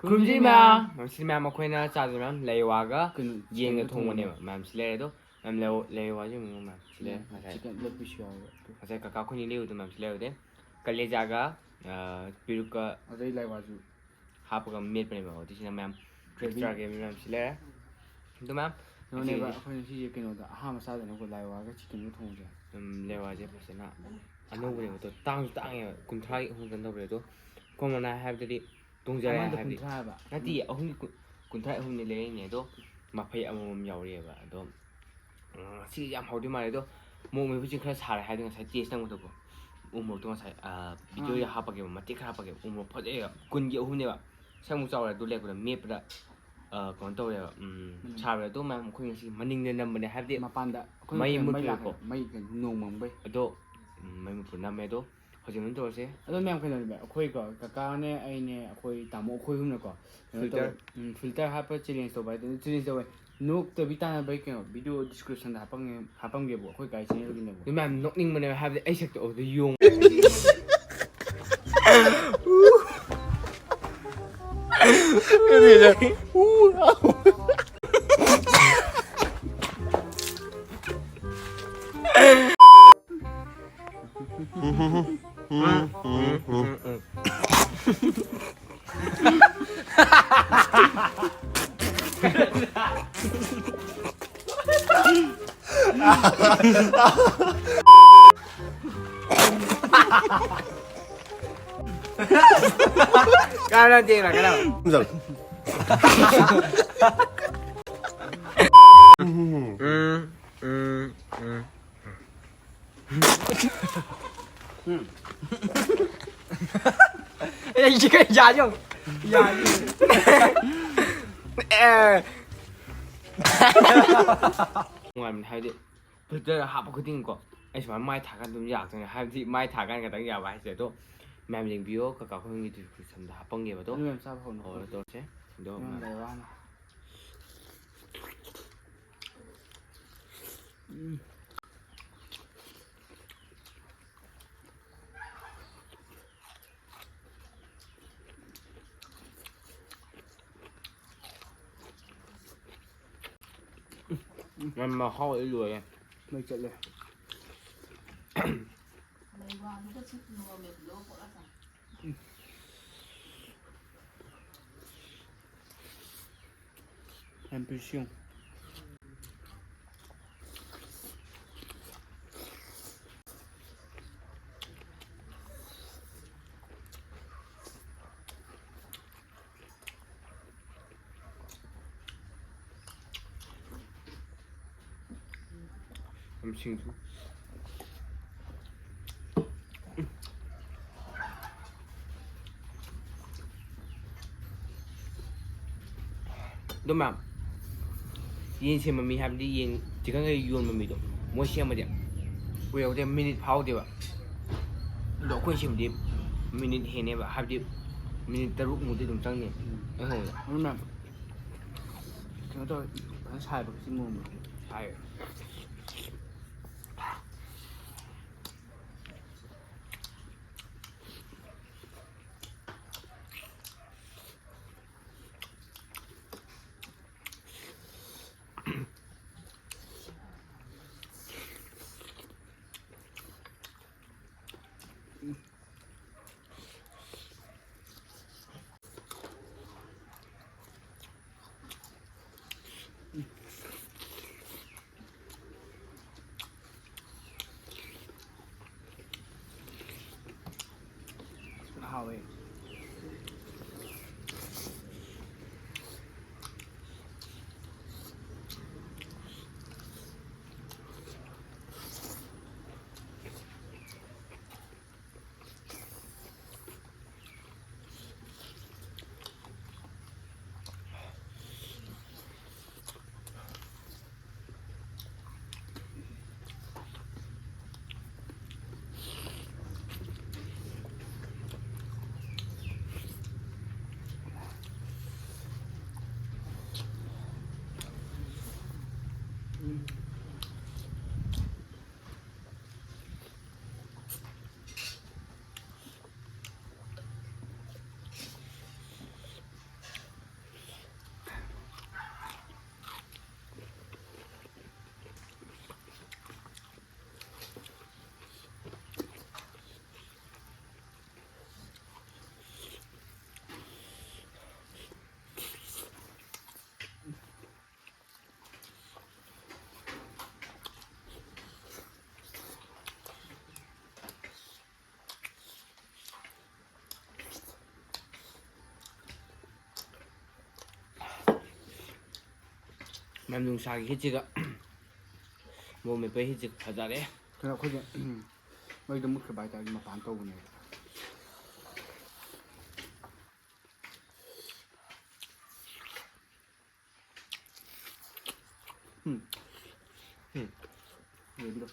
굶지마. 맘실매 먹고이나 짜주면 레이와가 얘가 통원해요. 맘실레도 레이와지 뭐 맘실레. 치킨 레피시오. 맞아요. 카카오니 레우도 맘실레우데. 칼레자가 비루카 어제 레이와주. 하프가 мет베네 어디시나 맘 트랙스트라게 맘실레. 또 맘. 너네가 아코니 시제 그노다 하마 사다는 거 레이와가 치킨을 통제. 레이와지 벌써나 안오브레도 땅에 군트라이 홍던더브레도 코모나 하브들이 동자야 하비 나티 어흥 군트라이 어흥니 레이네도 마파이 아모մ 야우리에바 도 시 ям 하우디 말에도 몸에 부진 크라 잘 하든 거 사이티 있는 것도 우모 동안 사이 비디오에 하바게 마티 크라 하바게 우모 퍼제가 군기 어흥네바 상무 짜오라 돌레고 메프다 건토야 차르도 맘 코인시 마닝네 넘버네 하비 마판다 마이 무트고 마이 농멍베 도 마이 무트 남에도 hojin dorse ado mem khaina be akhoi ko kaka ne ai ne akhoi tamo akhoi hum ne ko filter hapa challenge to bai challenge to nok to bitana bai ke video description da hapang ge bo akhoi kai chen ro ne bo mem nokning mane have the asect of the yong Kalian tinggal kenapa? Bentar. 이거 야정. 야. ngoài mình hay đi thực ra là học cái tiếng của anh phải mai thảกัน좀 약정해 하지 mai thảกันcái 야 봐야 돼도 맘 링비오 그까 형이 들 선다 합방 게 봐도 mem sa phone 또 제. 너 le wa mà ho ở lùi mai chật le Ambition. 친구 đúng không? Yin xem mà mình làm đi yin chỉ có cái yun mà mình được mua xem mà đẹp, bây giờ thêm minute phao đi vậy, độ quên xem đi minute hè này vậy, hai đi minute taruh một đi đồng trăng này, cái hồi Đúng rồi. Chúng tôi nó xài vào cái mồm. sai ꯃꯌꯥꯝ ꯅꯨꯡꯁꯥꯒꯤ ꯍꯤꯠꯁꯤꯒ ꯃꯣꯔꯣꯛ ꯃꯦꯠꯄꯒꯤ ꯍꯤꯠꯁꯤꯒ ꯐꯖꯔꯦ 그래 그게 뭐 너무 그 많이 달리 막 반도 보네. 왜 이러?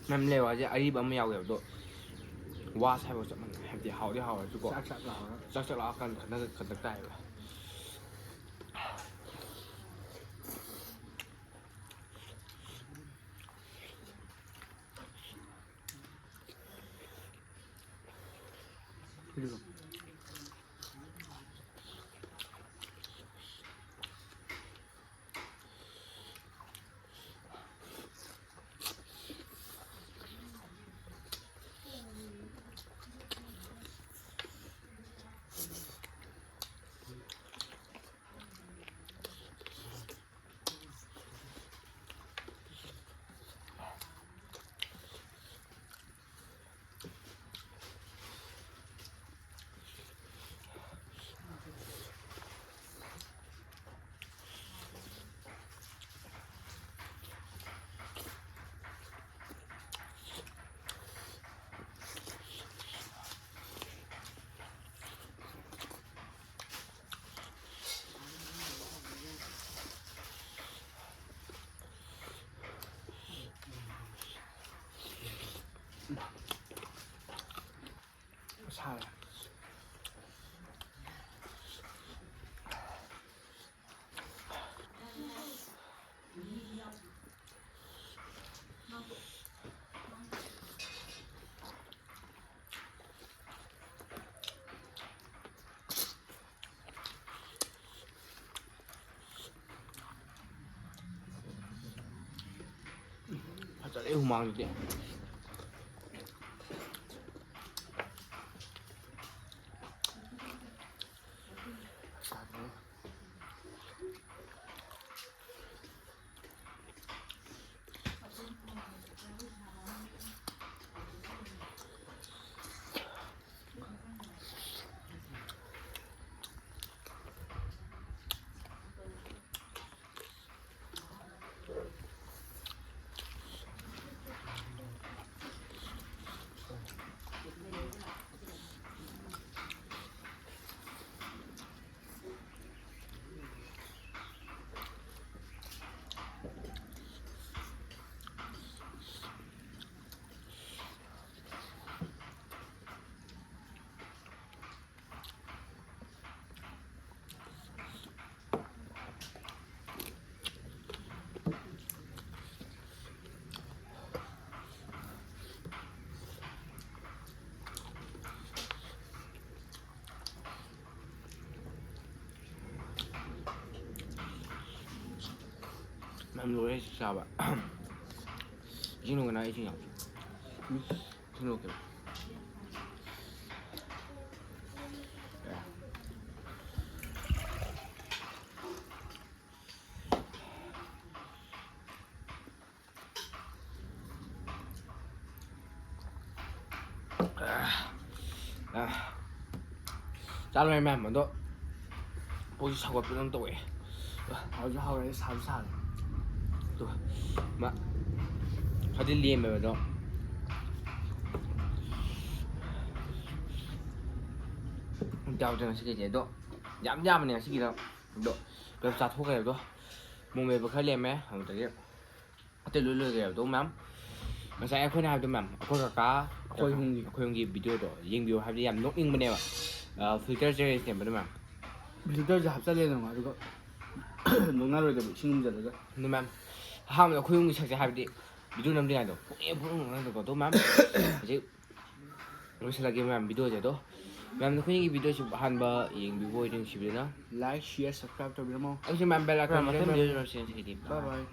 ꯃꯌꯥꯝ ꯂꯩꯋꯥꯁꯦ ꯑꯔꯤꯕ ꯑꯃ ꯌꯥꯎꯋꯦꯕ ꯑꯗꯣ ꯋꯥꯁ ꯍꯥꯏꯕ ꯆꯞ ꯃꯥꯟꯅꯩ ꯍꯥꯏꯕꯗꯤ ꯍꯥꯎꯗꯤ ꯍꯥꯎꯔꯁꯨꯀꯣ 싹싹 나와. ꯆꯥꯛ ꯆꯥꯛ ꯂꯥꯛꯑꯀꯥꯟꯗ ꯈꯟꯗꯛ ꯇꯥꯏꯑꯕ 그리고 살. fazare humanity ꯃꯌꯥꯝ ꯂꯣꯏꯔꯦ ꯆꯥꯕ 이진호가 나 이진이 진호 그 짜장면 한 번 더 보지 사과 뼈는 또 왜? 아주 하루에 살살. 또 막 어디 리엠에도 ꯇꯧꯗꯅ ꯉꯁꯤꯒꯤꯁꯦ ꯑꯗꯣ ꯌꯥꯝ ꯌꯥꯝꯕꯅꯦ ꯉꯁꯤꯒꯤꯗꯣ ꯑꯗꯣ ꯄꯨꯂꯞ ꯆꯥꯊꯣꯛꯈ꯭ꯔꯦ ꯑꯗꯣ ꯃꯣꯡꯃꯦꯕ ꯈꯔ ꯂꯦꯝꯃꯦ ꯑꯗꯨꯗꯒꯤ ꯑꯇꯩ ꯂꯣꯏ ꯂꯣꯏꯈ꯭ꯔꯦ ꯑꯗꯣ ꯃꯌꯥꯝ ꯉꯁꯥꯏ ꯑꯩꯈꯣꯏꯅ ꯍꯥꯏꯕꯗꯣ ꯃꯌꯥꯝ ꯑꯩꯈꯣꯏ ꯀꯀꯥ ꯑꯩꯈꯣꯏꯍꯨꯝꯒꯤ ꯚꯤꯗꯤꯑꯣꯗꯣ ꯌꯦꯡꯕꯤꯌꯨ ꯍꯥꯏꯕꯗꯤ ꯌꯥꯝ ꯅꯣꯛꯅꯤꯡꯕꯅꯦꯕ ꯐꯤꯜꯇꯔ ꯆꯦꯔꯦꯁꯅꯦꯕ ꯃꯌꯥꯝ 빌더즈 합살되는 거 아니고 농나루에도 신음자다가 근데 ꯃꯌꯥꯝ ꯑꯍꯥꯟꯕꯗ ꯑꯩꯈꯣꯏꯍꯨꯝꯒꯤ ꯁꯛꯁꯦ ꯍꯥꯏꯕꯗꯤ ꯚꯤꯗꯤꯑꯣ ꯅꯝꯗ꯭ꯔꯤꯉꯩꯗꯣ ꯄꯨꯡꯅꯦ ꯅꯝꯗꯀꯣ ꯃꯌꯥꯝ ꯍꯧꯖꯤꯛ ꯂꯣꯏꯁꯤꯜꯂꯒꯦ ꯃꯌꯥꯝ ꯚꯤꯗꯤꯑꯣꯁꯦ ꯑꯗꯣ ꯃꯌꯥꯝꯅ ꯑꯩꯈꯣꯏꯒꯤ ꯚꯤꯗꯤꯑꯣꯁꯤ ꯑꯍꯥꯟꯕ ꯌꯦꯡꯕꯤꯕ ꯑꯣꯏꯗꯤ ꯅꯨꯡꯁꯤꯕꯤꯗꯅ like share subscribe ꯇꯧꯕꯤꯔꯝꯃꯣ ꯑꯩꯁꯨ ꯃꯌꯥꯝ ꯕꯦꯜ ꯑꯥꯏꯀꯟ ꯃꯊꯪ ꯚꯤꯗꯤꯑꯣ ꯌꯦꯡꯉꯁꯤ ꯉꯁꯤꯒꯤꯗꯤ bye bye